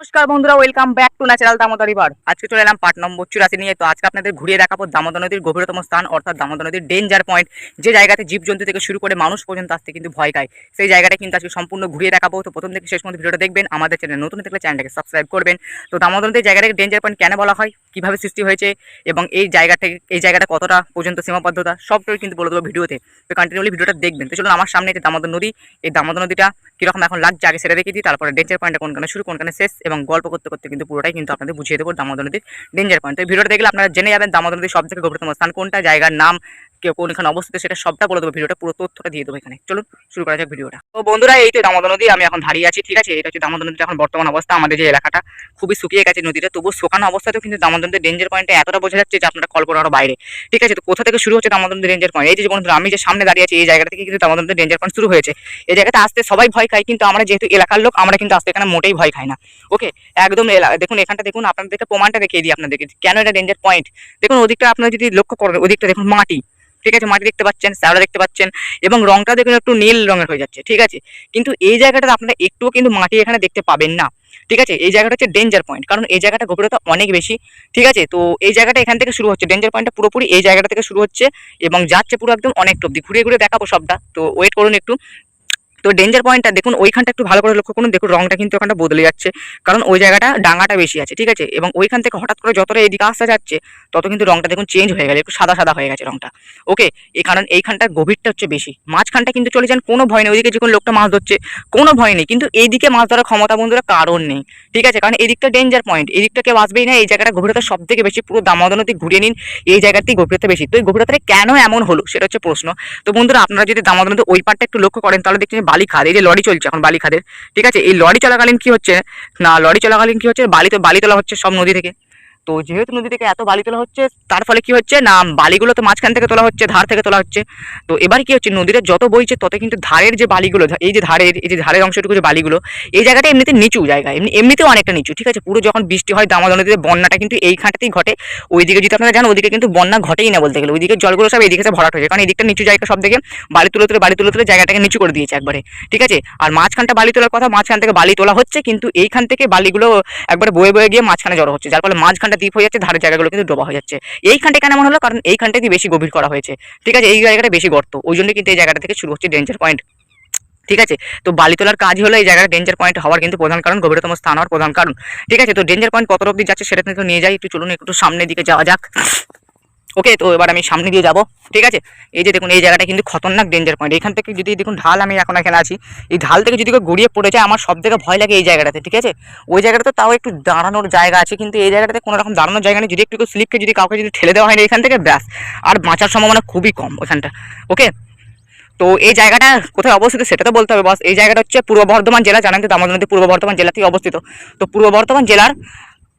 নমস্কার বন্ধুরা, welcome back to natural Damodar river. আজকে চলে এলাম পার্ট নম্বর 84 নিয়ে। তো আজকে আপনাদের ঘুরিয়ে দেখাবো দামোদর নদীর গভীরতম স্থান, অর্থাৎ দামোদর নদীর ডেঞ্জার পয়েন্ট। যে জায়গাতে জীবজন্তু থেকে শুরু করে মানুষ পর্যন্ত আসতে কিন্তু ভয় খায়, সেই জায়গাটা কিন্তু আজকে সম্পূর্ণ ঘুরিয়ে দেখাবো। তো প্রথম থেকে শেষ পর্যন্ত ভিডিওটা দেখবেন। আমাদের চ্যানেল নতুন থাকলে চ্যানেলটাকে সাবস্ক্রাইব করবেন। তো দামোদর নদীর জায়গাটাকে ডেঞ্জার পয়েন্ট কেন বলা হয়, কিভাবে সৃষ্টি হয়েছে এবং এই জায়গাটা কতটা পর্যন্ত সীমাবদ্ধতা, সবটাই কিন্তু বলে দেবো ভিডিওতে। তো কন্টিনিউলি ভিডিওটা দেখবেন। তো চলুন, আমার সামনে যে দামোদর নদী, এই দামোদর নদীটা কীরকম এখন লাগছে আগে সেটা দেখে দিই। তারপরে ডেঞ্জার পয়েন্টটা কোনখানে শুরু কোনখানে শেষ, এবং গল্প করতে করতে কিন্তু পুরোটাই কিন্তু আপনাদের বুঝিয়ে দেবো দামোদর নদীর ডেঞ্জার পয়েন্ট। তো এই ভিডিওটা দেখলে আপনারা জেনে যাবেন দামোদর নদীর সব থেকে গভীরতম স্থান কোনটা, জায়গার নাম, কেউ কোনখানে অবস্থিত, সেটা সবটা বলে দেবো। ভিডিওটা পুরো তথ্যটা দিয়ে দেবো এখানে। চলুন শুরু করা যাক ভিডিওটা। তো বন্ধুরা, এই তো দামোদর নদী, আমি এখন দাঁড়িয়ে আছি। ঠিক আছে, এটা হচ্ছে দামোদর নদীর এখন বর্তমান অবস্থা। আমাদের যে এলাকাটা খুবই শুকিয়ে গেছে নদীটা, তবু শুকানো অবস্থাতেও কিন্তু দামোদর নদীর ডেঞ্জার পয়েন্টে এতটা বোঝা যাচ্ছে যে আপনারা কল্পনার বাইরে। ঠিক আছে, তো কোথা থেকে শুরু হচ্ছে দামোদর নদীর ডেঞ্জার পয়েন্ট? এই যে বন্ধুরা, আমি যে সামনে দাঁড়িয়ে আছি, এই জায়গা থেকে কিন্তু দামোদর নদীর ডেঞ্জার পয়েন্ট শুরু হয়েছে। এই জায়গাটা আসতে সবাই ভয় খায়, কিন্তু আমরা যেহেতু এলাকার লোক, আমরা কিন্তু আসতে এখানে মোটেই ভয় খাই না। ওকে, একদম দেখুন এখানটা, দেখুন আপনাদেরকে প্রমাণটা দেখিয়ে দিই আপনাদেরকে কেন এটা ডেঞ্জার পয়েন্ট। দেখুন ওদিকটা আপনারা যদি লক্ষ্য করেন, ওদিকটা দেখুন মাটি। ঠিক আছে, মাটি দেখতে পাচ্ছেন, শ্যাওলা দেখতে পাচ্ছেন, এবং রংটা দেখুন একটু নীল রঙের হয়ে যাচ্ছে। ঠিক আছে, কিন্তু এই জায়গাটা আপনারা একটুও কিন্তু মাটি এখানে দেখতে পাবেন না। ঠিক আছে, এই জায়গাটা হচ্ছে ডেঞ্জার পয়েন্ট, কারণ এই জায়গাটা গভীরতা অনেক বেশি। ঠিক আছে, তো এই জায়গাটা এখান থেকে শুরু হচ্ছে, ডেঞ্জার পয়েন্টটা পুরোপুরি এই জায়গাটা থেকে শুরু হচ্ছে এবং যাচ্ছে পুরো একদম অনেক অব্দি। ঘুরিয়ে ঘুরিয়ে দেখাবো সবটা, তো ওয়েট করুন একটু। তো ডেঞ্জার পয়েন্টটা দেখুন, ওইখানটা একটু ভালো করে লক্ষ্য করুন। দেখুন রংটা কিন্তু ওখানটা বদলে যাচ্ছে, কারণ ওই জায়গাটা ডাঙাটা বেশি আছে। ঠিক আছে, এবং ওইখান থেকে হঠাৎ করে যতটা এদিকে আসতে যাচ্ছে, তত কিন্তু রংটা দেখুন চেঞ্জ হয়ে গেল, একটু সাদা সাদা হয়ে গেছে রংটা। ওকে, এই কারণ এইখানটার গভীরটা হচ্ছে বেশি। মাঝখানটা কিন্তু চলে যান, কোনো ভয় নেই। ওইদিকে যখন লোকটা মাছ ধরছে কোনো ভয় নেই, কিন্তু এইদিকে মাছ ধরার ক্ষমতা বন্ধুরা কারণ নেই। ঠিক আছে, কারণ এদিকটা ডেঞ্জার পয়েন্ট, এদিকটা কেউ আসবেই না। এই জায়গাটা গভীরতা সব থেকে বেশি, পুরো দামোদর নদী ঘুরিয়ে নিন, এই জায়গাতেই গভীরতা বেশি। তো এই গভীরতাটা কেন এমন হলো সেটা হচ্ছে প্রশ্ন। তো বন্ধুরা, আপনারা যদি দামোদর নদী ওই পারটা একটু লক্ষ্য করেন, তাহলে দেখছেন বালি খাদ, এই যে লরি চলছে এখন বালি খাদের। ঠিক আছে, এই লরি চলাকালীন কি হচ্ছে না, লরি চলাকালীন কি হচ্ছে, বালি তোলা হচ্ছে সব নদী থেকে। তো যেহেতু নদী থেকে এত বালি তোলা হচ্ছে, তার ফলে কি হচ্ছে না, বালিগুলো তো মাঝখান থেকে তোলা হচ্ছে, ধার থেকে তোলা হচ্ছে। তো এবার কি হচ্ছে, নদীটা যত বইছে তত কিন্তু ধারের যে বালিগুলো, এই যে ধারের অংশটুকু যে বালিগুলো, এই জায়গাটা এমনিতে নিচু জায়গা, এমনিতেও অনেকটা নিচু। ঠিক আছে, পুরো যখন বৃষ্টি হয় দামোদর নদীতে, বন্যাটা কিন্তু এইখানটাতেই ঘটে। ওইদিকে যদি আপনারা জানেন, ওইদিকে কিন্তু বন্যা ঘটেই না বলতে গেলে। ওইদিকে জলগুলো সব এইদিকে এসে ভরাট হয়ে যায়, কারণ এইদিকটা নিচু জায়গা, সব থেকে বালি তুলে জায়গাটাকে নিচু করে দিয়েছে একবারে। ঠিক আছে, আর মাঝখানটা বালি তোলার কথা, মাঝখান থেকে বালি তোলা হচ্ছে, কিন্তু এইখান থেকে বালিগুলো একবারে বয়ে বয়ে গিয়ে মাঝখানে জড়ো হচ্ছে, যার ফলে মাঝখানটা দ্বীপ হয়ে যাচ্ছে, ধারের জায়গাগুলো কিন্তু ডোবা হয়ে যাচ্ছে। এইখানটা কেন এমন হলো, কারণ এইখানটাতে বেশি গভীর করা হয়েছে। ঠিক আছে, এই জায়গাটা বেশি গর্ত, ওই জন্য কিন্তু এই জায়গাটা থেকে শুরু হচ্ছে ডেঞ্জার পয়েন্ট। ঠিক আছে, তো বালি তোলার কাজ হলো এই জায়গাটা ডেঞ্জার পয়েন্ট হওয়ার কিন্তু প্রধান কারণ, গভীরতম স্থান হওয়ার প্রধান কারণ। ঠিক আছে, তো ডেঞ্জার পয়েন্ট কত অব্দি যাচ্ছে সেটা কিন্তু নিয়ে যাই একটু, চলুন একটু সামনের দিকে যাওয়া যাক। ওকে, তো এবার আমি সামনে দিয়ে যাব। ঠিক আছে, এই যে দেখুন এই জায়গাটা কিন্তু খতরনাক ডেঞ্জার পয়েন্ট। এখান থেকে যদি দেখুন ঢাল, আমি এখন এখানে আছি, এই ঢাল থেকে যদি কেউ গড়িয়ে পড়ে যায়, আমার সব থেকে ভয় লাগে এই জায়গাটাতে। ঠিক আছে, ওই জায়গাটাতে তাও একটু দাঁড়ানোর জায়গা আছে, কিন্তু এই জায়গাটাতে কোনো রকম দাঁড়ানোর জায়গা নেই। যদি একটু স্লিপকে যদি কাউকে যদি ঠেলে দেওয়া হয় না এখান থেকে, ব্যাস, আর বাঁচার সম্ভাবনা খুবই কম ওখানটা। ওকে, তো এই জায়গাটা কোথায় অবস্থিত সেটা তো বলতে হবে বস। এই জায়গাটা হচ্ছে পূর্ব বর্ধমান জেলা, জানেন তো দামোদর নদী পূর্ব বর্ধমান জেলাতেই অবস্থিত। তো পূর্ব বর্ধমান জেলার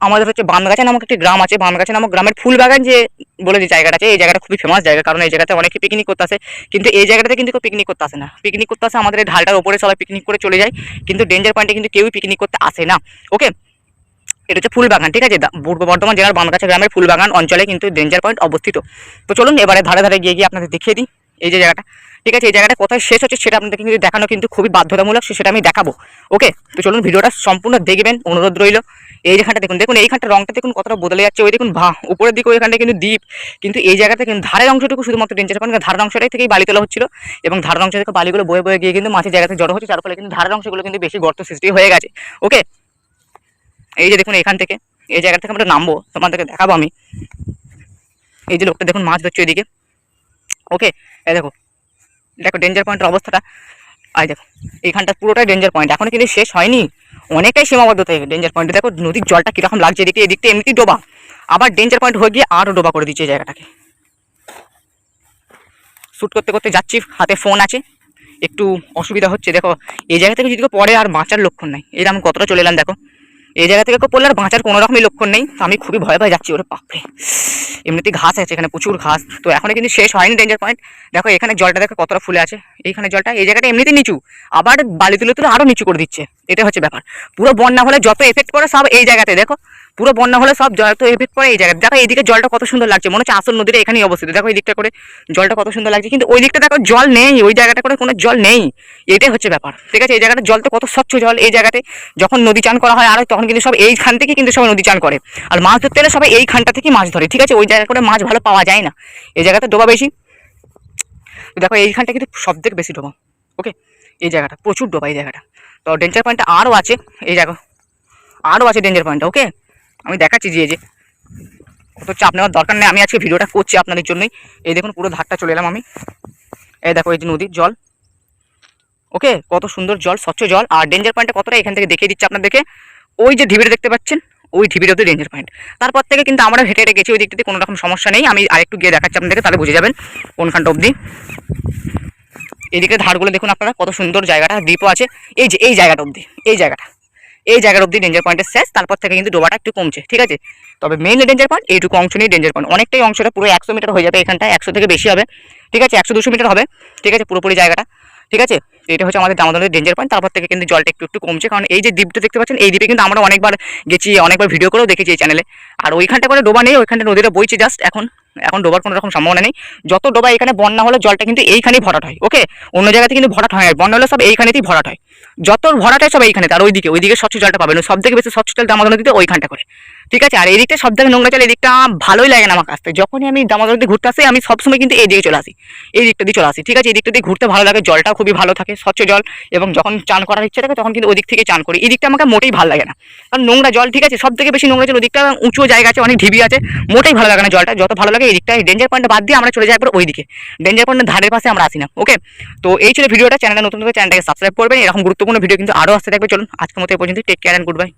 আমাদের হচ্ছে বানগাছা নামক একটি গ্রাম আছে। বানগাছা নামক গ্রামের ফুলবাগান যে বলে যে জায়গাটা আছে, এই জায়গাটা খুবই ফেমাস জায়গা, কারণ এই জায়গাতে অনেকে পিকনিক করতে আসে। কিন্তু এই জায়গাটাতে কিন্তু কেউ পিকনিক করতে আসে না, পিকনিক করতে আসে আমাদের এই ঢালটার ওপরে, সবাই পিকনিক করে চলে যায়, কিন্তু ডেঞ্জার পয়েন্টে কিন্তু কেউই পিকনিক করতে আসে না। ওকে, এটা হচ্ছে ফুলবাগান। ঠিক আছে, পূর্ব বর্ধমান জেলার বানগাছা গ্রামের ফুলবাগান অঞ্চলে কিন্তু ডেঞ্জার পয়েন্ট অবস্থিত। তো চলুন এবারে ধারে ধারে গিয়ে আপনাদের দেখিয়ে দিই এই যে জায়গাটা। ঠিক আছে, এই জায়গাটা কোথায় শেষ হচ্ছে সেটা আপনাদের কিন্তু দেখানো কিন্তু খুবই বাধ্যতামূলক, সেটা আমি দেখাবো। ওকে, তো চলুন ভিডিওটা সম্পূর্ণ দেখবেন, অনুরোধ রইল। এই যেখানটা দেখুন, দেখুন এইখানটা রংটা দেখুন কতটা বদলে যাচ্ছে। ওই দেখুন উপরের দিকে ওইখানটা কিন্তু দ্বীপ, কিন্তু এই জায়গাটা কিন্তু ধারের অংশটুকু শুধুমাত্র ডেঞ্জার পয়েন্ট, ধারের অংশটাই থেকেই বালি তোলা হচ্ছিল, এবং ধারের অংশ থেকে বালিগুলো বয়ে বয়ে গিয়ে কিন্তু মাছের জায়গাতে জড়ো হচ্ছে, যার ফলে কিন্তু ধারের অংশগুলো কিন্তু বেশি গর্ত সৃষ্টি হয়ে গেছে। ওকে, এই যে দেখুন এখান থেকে, এই জায়গা থেকে আমরা নামবো, তোমাদেরকে দেখাবো আমি। এই যে লোকটা দেখুন মাছ ধরছে ওইদিকে। ওকে, এই দেখো দেখো ডেঞ্জার পয়েন্টের অবস্থাটা। আর দেখো এইখানটা পুরোটাই ডেঞ্জার পয়েন্ট, এখনো কিন্তু শেষ হয়নি, অনেকটাই সীমাবদ্ধতা ডেঞ্জার পয়েন্টে। দেখো নদীর জলটা কীরকম লাগছে এদিকে, এদিকটা এমনিতেই ডোবা, আবার ডেঞ্জার পয়েন্ট হয়ে গিয়ে আরও ডোবা করে দিচ্ছে এই জায়গাটাকে। শ্যুট করতে করতে যাচ্ছি, হাতে ফোন আছে, একটু অসুবিধা হচ্ছে। দেখো এই জায়গা থেকে যদি কেউ পড়ে আর বাঁচার লক্ষণ নাই, এই আমি কতটা চলে এলাম। দেখো এই জায়গা থেকে কেউ পড়লে আর বাঁচার কোনো রকমই লক্ষণ নেই, তো আমি খুবই ভয় ভয় যাচ্ছি। ওরে বাপরে, এমনিতেই ঘাস আছে এখানে, প্রচুর ঘাস। তো এখনো কিন্তু শেষ হয়নি ডেঞ্জার পয়েন্ট। দেখো এখানে জলটা দেখো কতটা ফুলে আছে, এইখানে জলটা, এই জায়গাটা এমনিতেই নিচু, আবার বালি তুলে তুলে আরও নিচু করে দিচ্ছে। এটা হচ্ছে ব্যাপার। পুরো বন্যা হলে যত এফেক্ট পড়ে সব এই জায়গাতে। দেখো পুরো বন্যা হলে সব জল তো এফেক্ট করে এই জায়গায়। দেখো এইদিকে জলটা কত সুন্দর লাগছে, মনে হচ্ছে আসল নদীটা এখানেই অবস্থিত। দেখো এই দিকটা করে জলটা কত সুন্দর লাগছে, কিন্তু ওই দিকটা দেখো জল নেই, ওই জায়গাটা করে কোনো জল নেই, এটাই হচ্ছে ব্যাপার। ঠিক আছে, এই জায়গাটা জল তো কত স্বচ্ছ জল, এই জায়গাতে যখন নদী চান করা হয় আর তখন কিন্তু সব এইখান থেকে কিন্তু সবাই নদী চান করে, আর মাছ ধরতে গেলে সবাই এইখানটা থেকে মাছ ধরে। ঠিক আছে, ওই জায়গা করে মাছ ভালো পাওয়া যায় না, এই জায়গাতে ডোবা বেশি। দেখো এইখানটা কিন্তু সব থেকে বেশি ডোবা। ওকে, এই জায়গাটা প্রচুর ডোবা এই জায়গাটা। তো ডেঞ্জার পয়েন্টটা আরও আছে, এই জায়গা আরও আছে ডেঞ্জার পয়েন্টটা। ওকে, আমি দেখাচ্ছি যে অত চাপ নেওয়ার দরকার নেই, আমি আজকে ভিডিওটা করছি আপনাদের জন্যই। এই দেখুন পুরো ধারটা চলে এলাম আমি, এই দেখো এই যে নদীর জল। ওকে, কত সুন্দর জল, স্বচ্ছ জল। আর ডেঞ্জার পয়েন্টটা কতটা এখান থেকে দেখিয়ে দিচ্ছে আপনাদেরকে, ওই যে ঢিবিটা দেখতে পাচ্ছেন, ওই ঢিবির অব্দি ডেঞ্জার পয়েন্ট। তারপর থেকে কিন্তু আমরা হেঁটে হেঁটে গেছি ওই দিকটাতে, কোনো রকম সমস্যা নেই। আমি আরেকটু গিয়ে দেখাচ্ছি আপনাদেরকে, তাহলে বুঝে যাবেন কোনখানটা অবধি। এদিকে ধারগুলো দেখুন আপনারা, কত সুন্দর জায়গাটা, দ্বীপও আছে। এই যে এই জায়গাটা অবধি, এই জায়গার অবধি ডেঞ্জার পয়েন্টের শেষ, তারপর থেকে কিন্তু ডোবাটা একটু কমছে। ঠিক আছে, তবে মেইন ডেঞ্জার পয়েন্ট এইটুকু অংশ নিয়ে ডেঞ্জার পয়েন্ট, অনেকটাই অংশটা পুরো 100 মিটার হয়ে যাবে এখানটা, 100 থেকে বেশি হবে। ঠিক আছে, 100-200 মিটার হবে। ঠিক আছে, পুরোপুরি জায়গাটা। ঠিক আছে, এটা হচ্ছে আমাদের দামোদরের ডেঞ্জার পয়েন্ট। তারপর থেকে কিন্তু জলটা একটু একটু কমছে, কারণ এই যে দ্বীপটা দেখতে পাচ্ছেন, এই দ্বীপে কিন্তু আমরা অনেকবার গেছি, অনেকবার ভিডিও করেও দেখেছি এই চ্যানেলে। আর ওইখানটা করে ডোবা নেই, ওইখানটা নদীটা বইছে জাস্ট, এখন ডোবার কোনো রকম সম্ভাবনা নেই। যত ডোবা এখানে বন্যা হলে জলটা কিন্তু এইখানেই ভরাট হয়। ওকে, অন্য জায়গাতে কিন্তু ভরাট হয় না, বন্যা হলে সব এইখানেতেই ভরাট হয়, যত ভরাট হয় সব এইখানে। আর ওইদিকে স্বচ্ছ জলটা পাবেন, সব থেকে বেশি স্বচ্ছ জল দামোদর নদীতে ওইখানটা করে। ঠিক আছে, আর এই দিকটা সব থেকে নোংরা জল, এই দিকটা ভালোই লাগে না আমার কাছ থেকে। যখনই আমি দামোদর নদীতে ঘুরতে আসি, আমি সবসময় কিন্তু এই দিকে চলে আসি, এই দিকটা দিয়ে চলে আসি। ঠিক আছে, এই দিকটা দিয়ে ঘুরতে ভালো লাগে, জলটাও খুবই ভালো থাকে, স্বচ্ছ জল। এবং যখন চান করার ইচ্ছা থাকে তখন কিন্তু ওই দিক থেকে চান করি, এই দিকটা আমাকে মোটেই ভালো লাগে না, কারণ নোংরা জল। ঠিক আছে, সব থেকে বেশি নোংরা জল ওই দিকটা, উঁচু জায়গা আছে, অনেক ঢিবি আছে, মোটেই ভালো লাগে না জলটা। যত ভালো লাগে এই দিকটা, ডেঞ্জার পয়েন্ট বাদ দিয়ে আমরা চলে যাই একবার ওই দিকে, ডেঞ্জার পয়েন্টের ধারের পাশে আমরা আসি না। ওকে, তো এই ছিল ভিডিওটা। চ্যানেলটা নতুন হলে চ্যানেলটাকে সাবস্ক্রাইব করবেন, এরকম গুরুত্বপূর্ণ ভিডিও কিন্তু আরও আসতে থাকবে। চলুন আজকের মতো এই পর্যন্ত, take care and good by.